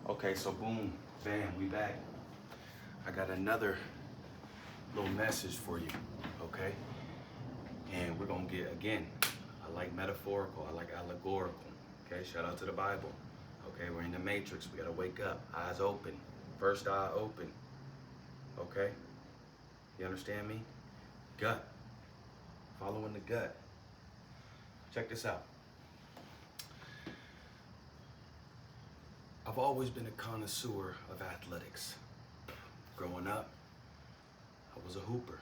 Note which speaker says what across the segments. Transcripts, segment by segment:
Speaker 1: Okay, so boom, bam, we back. I got another little message for you, okay? And we're gonna get, again, I like metaphorical, I like allegorical, okay? Shout out to the Bible. Okay, we're in the matrix, we gotta wake up, eyes open, first eye open, okay? You understand me? Gut, following the gut. Check this out. I've always been a connoisseur of athletics. Growing up, I was a hooper.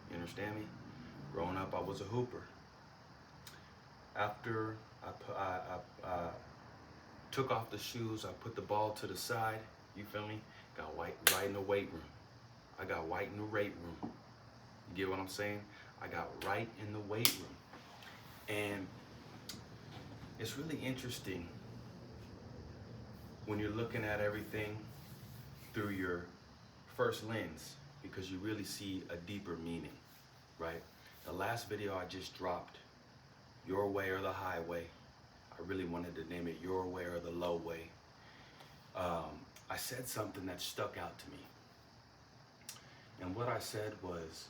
Speaker 1: You understand me? Growing up, I was a hooper. After I took off the shoes, I put the ball to the side. You feel me? Got white right in the weight room. I got white in the weight room. You get what I'm saying? I got right in the weight room. And it's really interesting when you're looking at everything through your first lens, because you really see a deeper meaning, right? The last video I just dropped, Your Way or the Highway, I really wanted to name it Your Way or the Low Way. I said something that stuck out to me. And what I said was,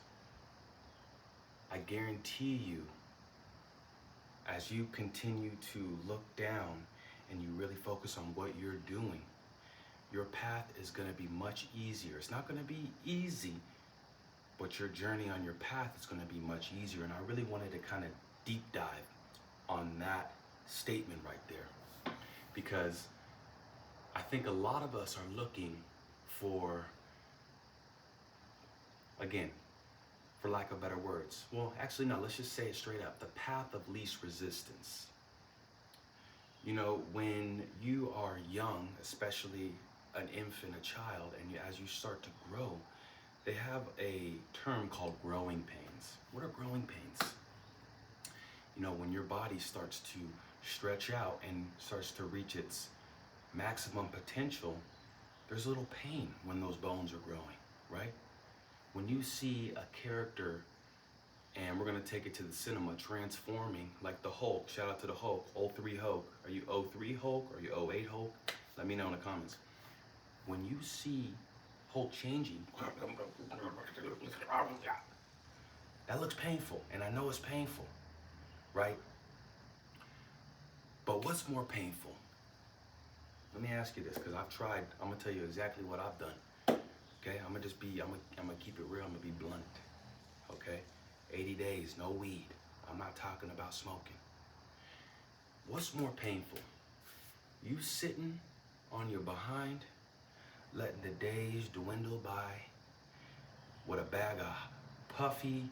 Speaker 1: I guarantee you, as you continue to look down and you really focus on what you're doing, your path is going to be much easier. It's not going to be easy, but your journey on your path is going to be much easier. And I really wanted to kind of deep dive on that statement right there, because I think a lot of us are looking for, again, for lack of better words, well, actually, no, let's just say it straight up, the path of least resistance. You know, when you are young, especially an infant, a child, and as you start to grow, they have a term called growing pains. What are growing pains? You know, when your body starts to stretch out and starts to reach its maximum potential, there's a little pain when those bones are growing, right? When you see a character, and we're gonna take it to the cinema, transforming, like the Hulk, shout out to the Hulk, O3 Hulk. Are you O3 Hulk? Are you O8 Hulk? Let me know in the comments. When you see Hulk changing, that looks painful, and I know it's painful, right? But what's more painful? Let me ask you this, because I've tried. I'm gonna tell you exactly what I've done. Okay, I'm gonna keep it real. I'm gonna be blunt. Okay, 80 days, no weed. I'm not talking about smoking. What's more painful? You sitting on your behind, letting the days dwindle by with a bag of puffy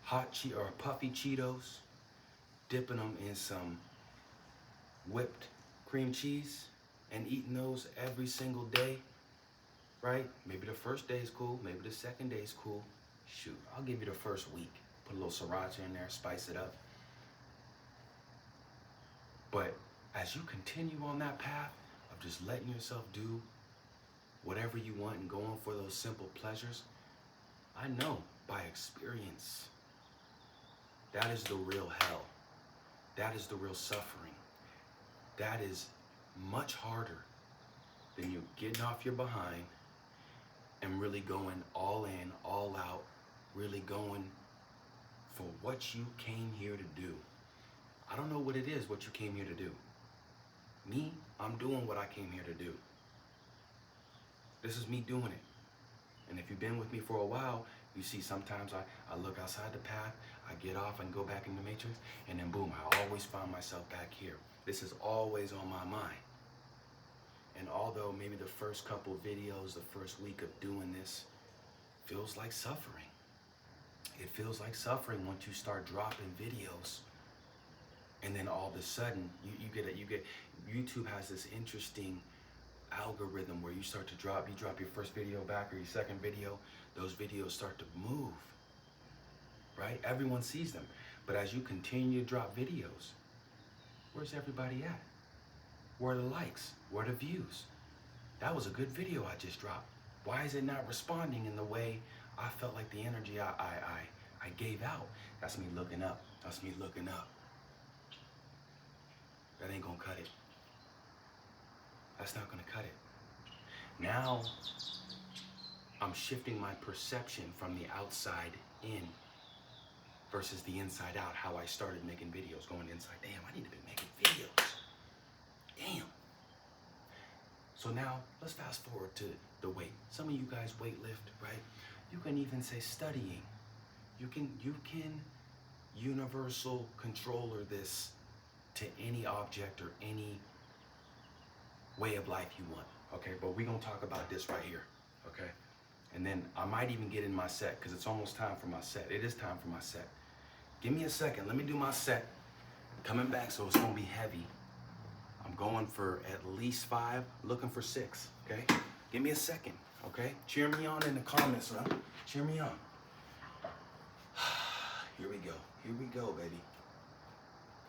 Speaker 1: Cheetos, dipping them in some whipped cream cheese and eating those every single day, right? Maybe the first day is cool, maybe the second day is cool. Shoot, I'll give you the first week. Put a little sriracha in there, spice it up. But as you continue on that path of just letting yourself do whatever you want and going for those simple pleasures, I know by experience, that is the real hell. That is the real suffering. That is much harder than you getting off your behind and really going all in, all out, really going for what you came here to do. I don't know what it is, what you came here to do. Me, I'm doing what I came here to do. This is me doing it. And if you've been with me for a while, you see sometimes I look outside the path, I get off and go back in the matrix, and then boom, I always find myself back here. This is always on my mind. And although maybe the first couple videos, the first week of doing this feels like suffering. It feels like suffering once you start dropping videos. And then all of a sudden, YouTube has this interesting algorithm where you start to drop your first video back or your second video, those videos start to move, right? Everyone sees them. But as you continue to drop videos, where's everybody at? Where are the likes? Where are the views? That was a good video I just dropped. Why is it not responding in the way I felt like the energy I gave out? That's me looking up. That's me looking up. That ain't gonna cut it. That's not gonna cut it. Now, I'm shifting my perception from the outside in versus the inside out, how I started making videos, going inside. Damn, I need to be making videos. Damn. So now, let's fast forward to the weight. Some of you guys weight lift, right? You can even say studying. You can universal controller this to any object or any way of life you want, okay? But we're gonna talk about this right here, okay? And then I might even get in my set because it's almost time for my set. It is time for my set. Give me a second, let me do my set. Coming back, so it's gonna be heavy. I'm going for at least 5, looking for 6, okay? Give me a second, okay? Cheer me on in the comments, huh? Cheer me on. Here we go, baby.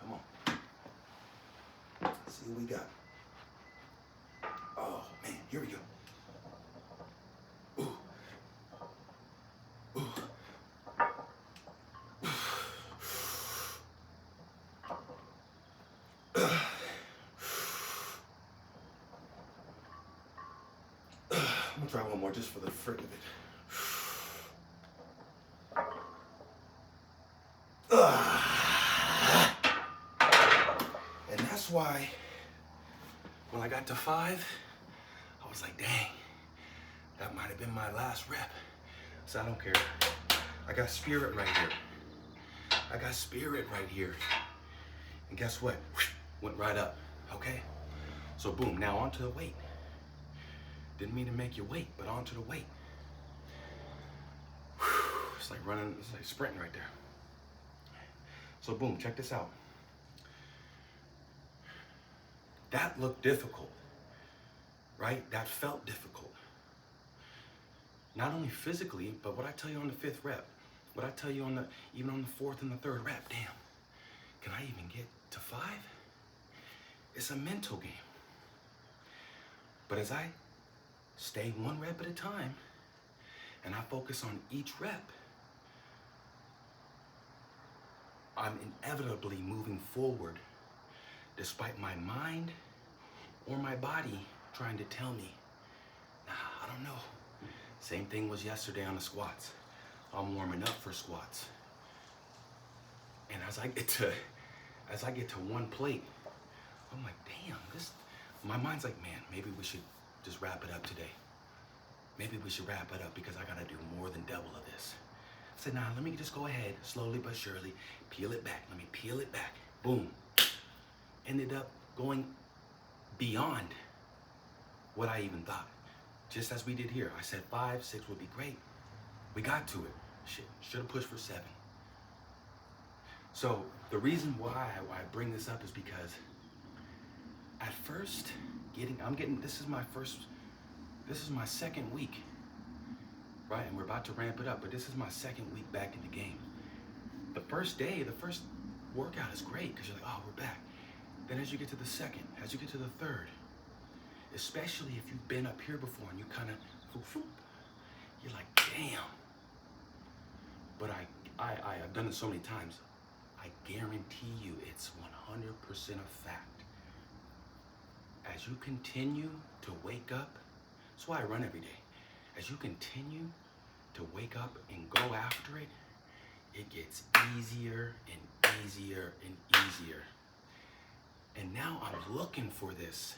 Speaker 1: Come on. Let's see what we got. Oh, man, here we go. Ooh. Ooh. I'm gonna try one more just for the frick of it. And that's why when I got to 5, I was like, dang, that might have been my last rep. So I don't care. I got spirit right here. I got spirit right here. And guess what? Went right up, okay? So boom, now onto the weight. Didn't mean to make you wait, but onto the weight. It's like running, it's like sprinting right there. So boom, check this out. That looked difficult, right? That felt difficult. Not only physically, but what I tell you on the 5th rep, what I tell you on even on the 4th and the 3rd rep, damn, can I even get to 5? It's a mental game. But as I stay 1 rep at a time, and I focus on each rep, I'm inevitably moving forward despite my mind or my body trying to tell me, nah, I don't know. Same thing was yesterday on the squats. I'm warming up for squats. And as I get to 1 plate, I'm like, damn, my mind's like, man, maybe we should just wrap it up today. Maybe we should wrap it up because I gotta do more than double of this. I said, nah, let me just go ahead, slowly but surely, peel it back. Let me peel it back. Boom. Ended up going beyond what I even thought. Just as we did here. I said 5, 6 would be great. We got to it. Shit, should have pushed for 7. So the reason why I bring this up is because at first, this is my 2nd week, right? And we're about to ramp it up, but this is my 2nd week back in the game. The first day, the first workout is great because you're like, oh, we're back. Then as you get to the 2nd, as you get to the 3rd, especially if you've been up here before and you kind of, you're like, damn. But I've done it so many times. I guarantee you it's 100% a fact. As you continue to wake up, that's why I run every day. As you continue to wake up and go after it, it gets easier and easier and easier. And now I'm looking for this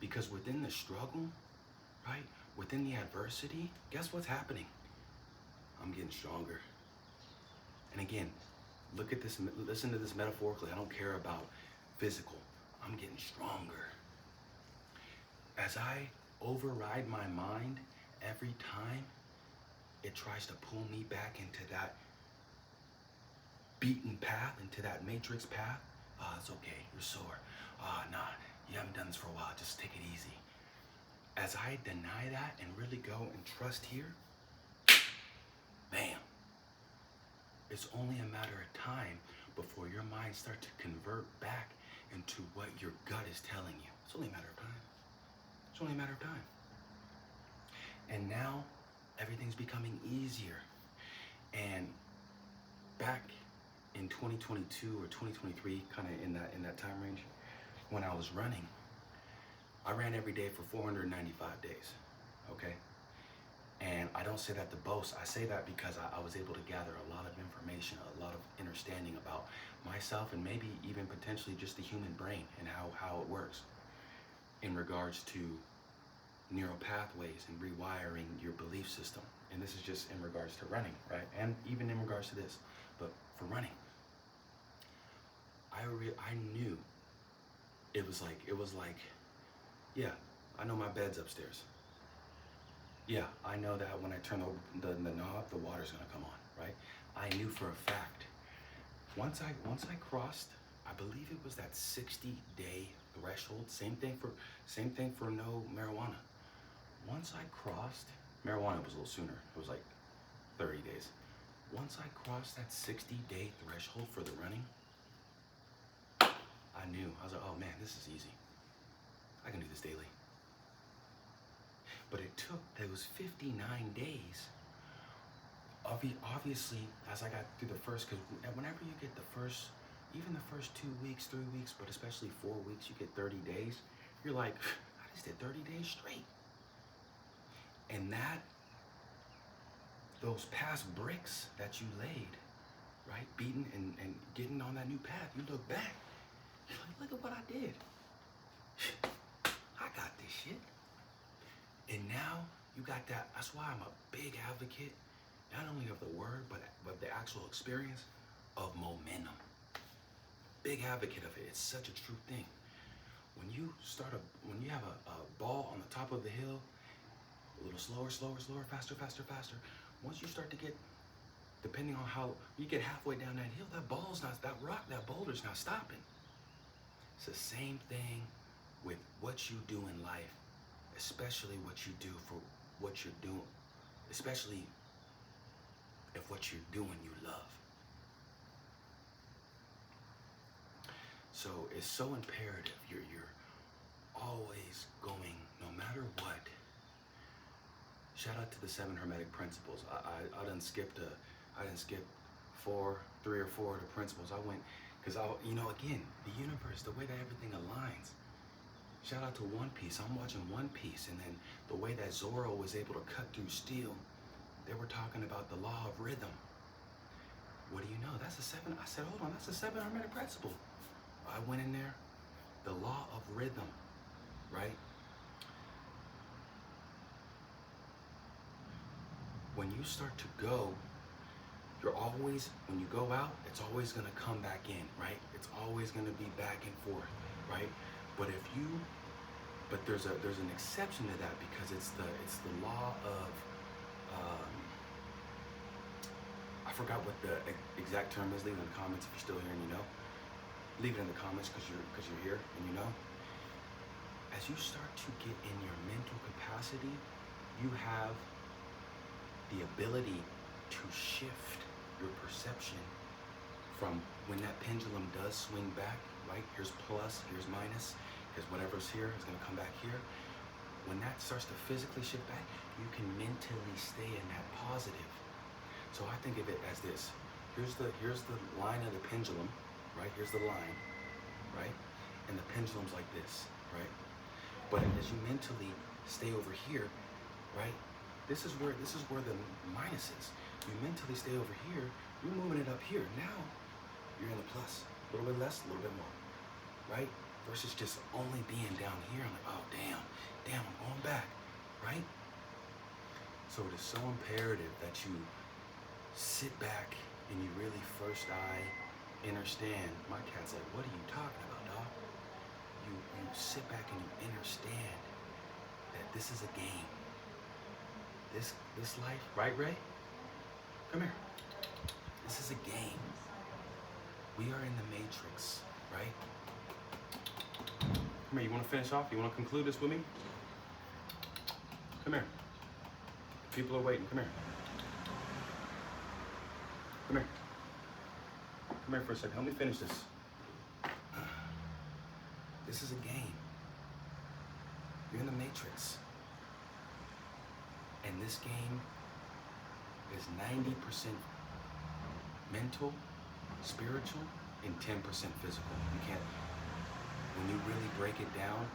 Speaker 1: because within the struggle, right, within the adversity, guess what's happening? I'm getting stronger. And again, look at this, listen to this metaphorically. I don't care about physical. I'm getting stronger. As I override my mind every time it tries to pull me back into that beaten path, into that matrix path, oh, it's okay, you're sore. Oh, nah, you haven't done this for a while, just take it easy. As I deny that and really go and trust here, bam, it's only a matter of time before your mind starts to convert back into what your gut is telling you. It's only a matter of time. It's only a matter of time. And now everything's becoming easier. And back in 2022 or 2023, kind of in that time range, when I was running, I ran every day for 495 days, okay? And I don't say that to boast. I say that because I was able to gather a lot of information, a lot of understanding about myself and maybe even potentially just the human brain and how it works in regards to neural pathways and rewiring your belief system. And this is just in regards to running, right? And even in regards to this, but for running, I knew it was like, yeah, I know my bed's upstairs. Yeah, I know that when I turn the knob, the water's gonna come on, right? I knew for a fact. Once I crossed, I believe it was that 60-day threshold. Same thing for no marijuana. Once I crossed, marijuana was a little sooner. It was like 30 days. Once I crossed that 60-day threshold for the running, I knew. I was like, oh man, this is easy. I can do this daily. But it took those 59 days. Obviously, as I got through the first, because whenever you get the first, even the first 2 weeks, 3 weeks, but especially 4 weeks, you get 30 days. You're like, I just did 30 days straight. And those past bricks that you laid, right, beating and getting on that new path, you look back, you're like, look at what I did. I got this shit. And now you got that. That's why I'm a big advocate, not only of the word, but the actual experience of momentum. Big advocate of it. It's such a true thing. When you have a ball on the top of the hill, a little slower, faster. Once you start to get, depending on how you get halfway down that hill, that boulder's not stopping. It's the same thing with what you do in life, especially what you do for what you're doing, especially if what you're doing you love. So it's so imperative. You're always going, no matter what. Shout out to the 7 Hermetic Principles. I didn't skip 3 or 4 of the principles. I went, because again, the universe, the way that everything aligns. Shout out to One Piece. I'm watching One Piece, and then the way that Zoro was able to cut through steel, they were talking about the law of rhythm. What do you know? That's a 7. I said, hold on, that's a 7 Hermetic Principle. I went in there, the law of rhythm, right? When you start to go, when you go out, it's always gonna come back in, right? It's always gonna be back and forth, right? But there's an exception to that, because it's the law of, I forgot what the exact term is. Leave it in the comments if you're still here and you know. Leave it in the comments because you're here and you know. As you start to get in your mental capacity, you have the ability to shift your perception from when that pendulum does swing back, right? Here's plus, here's minus, because whatever's here is gonna come back here. When that starts to physically shift back, you can mentally stay in that positive. So I think of it as this. Here's the line of the pendulum, right? Here's the line, right? And the pendulum's like this, right? But as you mentally stay over here, right? This is where the minus is. You mentally stay over here, you're moving it up here. Now you're in the plus. A little bit less, a little bit more, right? Versus just only being down here. I'm like, oh damn, I'm going back, right? So it is so imperative that you sit back and you really first eye understand. My cat's like, what are you talking about, dog? You sit back and you understand that this is a game. This life, right, Ray? Come here. This is a game. We are in the Matrix, right? Come here, you want to finish off? You want to conclude this with me? Come here. People are waiting. Come here. Come here. Come here for a second. Help me finish this. This is a game. You're in the Matrix. And this game is 90% mental, spiritual, and 10% physical. You can't, when you really break it down,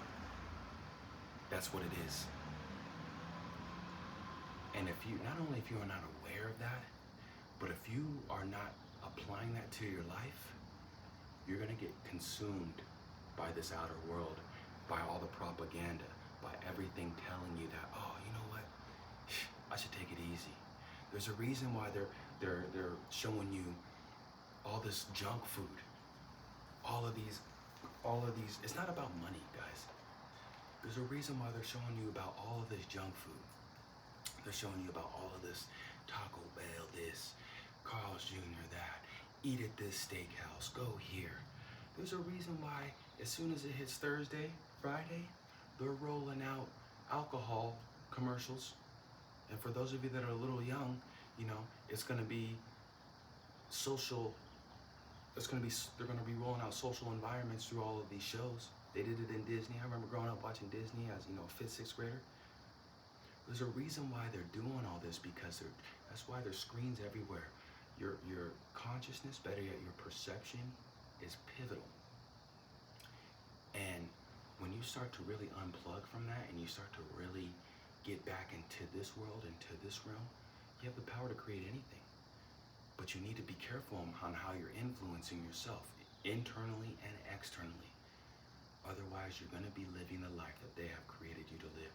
Speaker 1: That's what it is. And if you, not only if you are not aware of that, but if you are not applying that to your life, you're gonna get consumed by this outer world, by all the propaganda, by everything telling you that, oh, you know what, I should take it easy. There's a reason why they're showing you all this junk food, all of these, it's not about money, guys. There's a reason why they're showing you about all of this junk food. They're showing you about all of this Taco Bell, this, Carl's Jr., that, eat at this steakhouse, go here. There's a reason why as soon as it hits Thursday, Friday, they're rolling out alcohol commercials. And for those of you that are a little young, you know, it's gonna be social, they're gonna be rolling out social environments through all of these shows. They did it in Disney. I remember growing up watching Disney as, you know, a 5th, 6th grader. There's a reason why they're doing all this, because that's why there's screens everywhere. Your consciousness, better yet, your perception is pivotal. And when you start to really unplug from that and you start to really get back into this world, into this realm, you have the power to create anything. But you need to be careful on how you're influencing yourself, internally and externally. Otherwise, you're gonna be living the life that they have created you to live.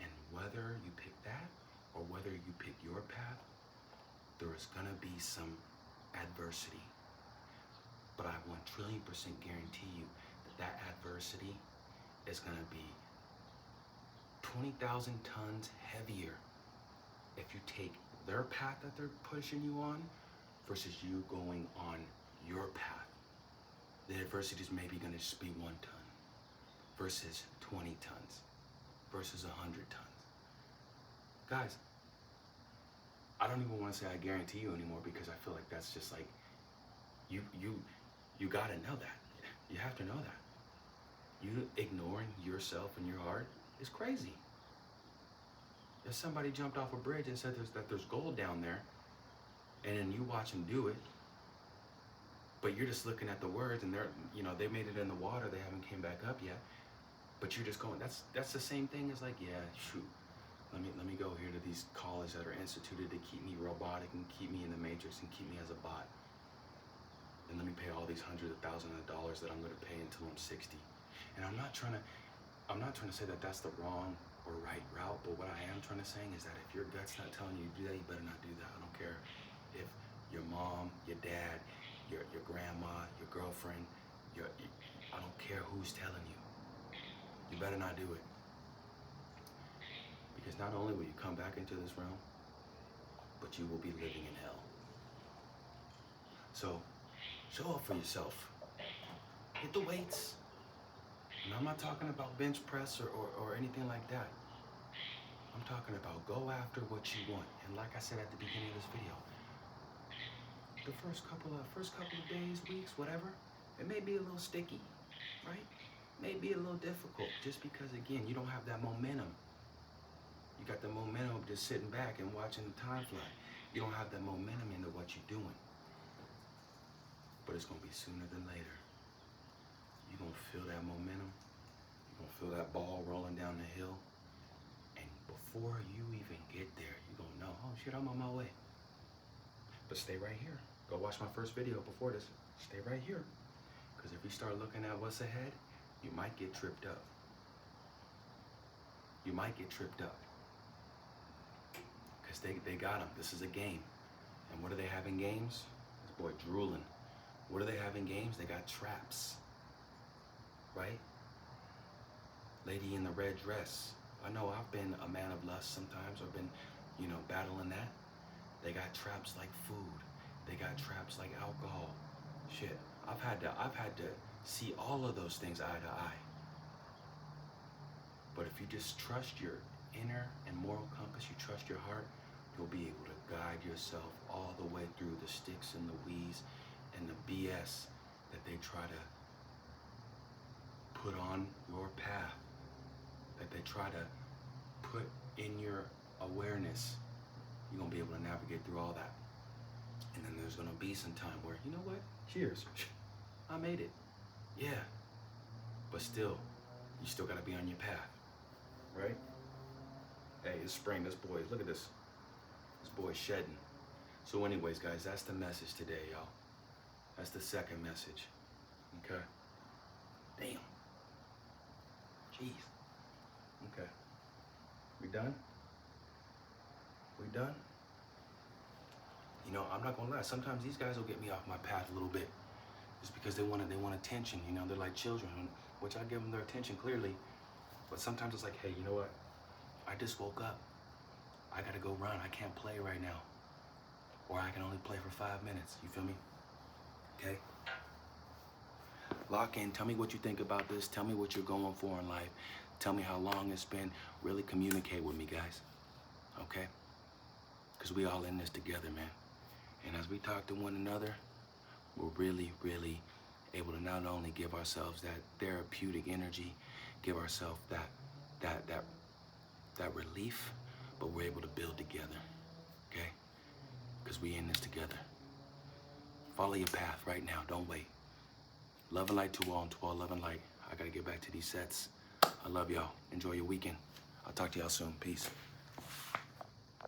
Speaker 1: And whether you pick that or whether you pick your path, there is gonna be some adversity. But I 1,000,000,000% guarantee you that adversity is gonna be 20,000 tons heavier if you take their path that they're pushing you on versus you going on your path. The adversity is maybe gonna just be 1 ton versus 20 tons versus 100 tons. Guys, I don't even want to say I guarantee you anymore, because I feel like that's just like, you gotta know that. You have to know that. You ignoring yourself and your heart is crazy. If somebody jumped off a bridge and said that there's gold down there, and then you watch them do it, but you're just looking at the words, and they made it in the water, they haven't came back up yet, but you're just going, that's the same thing as like, yeah, shoot, let me go here to these colleges that are instituted to keep me robotic and keep me in the matrix and keep me as a bot. And let me pay all these hundreds of thousands of dollars that I'm going to pay until I'm 60. And I'm not trying to say that that's the wrong or right route, but what I am trying to say is that if your gut's not telling you to do that, you better not do that. I don't care if your mom, your dad, your grandma, your girlfriend, I don't care who's telling you. You better not do it. Because not only will you come back into this realm, but you will be living in hell. So, show up for yourself. Hit the weights. And I'm not talking about bench press or anything like that. I'm talking about go after what you want. And like I said at the beginning of this video, the first couple of days, weeks, whatever, it may be a little sticky, right? May be a little difficult, just because, again, you don't have that momentum. You got the momentum of just sitting back and watching the time fly. You don't have that momentum into what you're doing. But it's gonna be sooner than later. You're gonna feel that momentum. You're gonna feel that ball rolling down the hill. And before you even get there, you're gonna know, oh shit, I'm on my way. But stay right here. Go watch my first video before this. Stay right here. Because if you start looking at what's ahead, you might get tripped up. You might get tripped up. Because they got them. This is a game. And what do they have in games? This boy drooling. What do they have in games? They got traps. Right? Lady in the red dress. I know I've been a man of lust sometimes, or been, battling that. They got traps like food. They got traps like alcohol. Shit. I've had to see all of those things eye to eye. But if you just trust your inner and moral compass, you trust your heart, you'll be able to guide yourself all the way through the sticks and the weeds and the BS that they try to put on your path, that they try to put in your awareness. You're gonna be able to navigate through all that. And then there's gonna be some time where, you know what? Cheers. I made it. Yeah. But still, you still gotta be on your path. right? Hey, it's spring. This boy, look at this. This boy's shedding. So anyways, guys, that's the message today, y'all. That's the second message. Okay? Damn. Jeez. Okay. We done? We done? You know, I'm not gonna lie. Sometimes these guys will get me off my path a little bit, just because they want attention. You know, they're like children, which I give them their attention clearly. But sometimes it's like, hey, you know what? I just woke up. I gotta go run. I can't play right now, or I can only play for 5 minutes. You feel me? Okay. Lock in. Tell me what you think about this. Tell me what you're going for in life. Tell me how long it's been. Really communicate with me, guys. Okay? Because we all in this together, man. And as we talk to one another, we're really, really able to not only give ourselves that therapeutic energy, give ourselves that relief, but we're able to build together. Okay? Because we in this together. Follow your path right now. Don't wait. Love and light to all, and to all love and light. I gotta get back to these sets. I love y'all. Enjoy your weekend. I'll talk to y'all soon. Peace.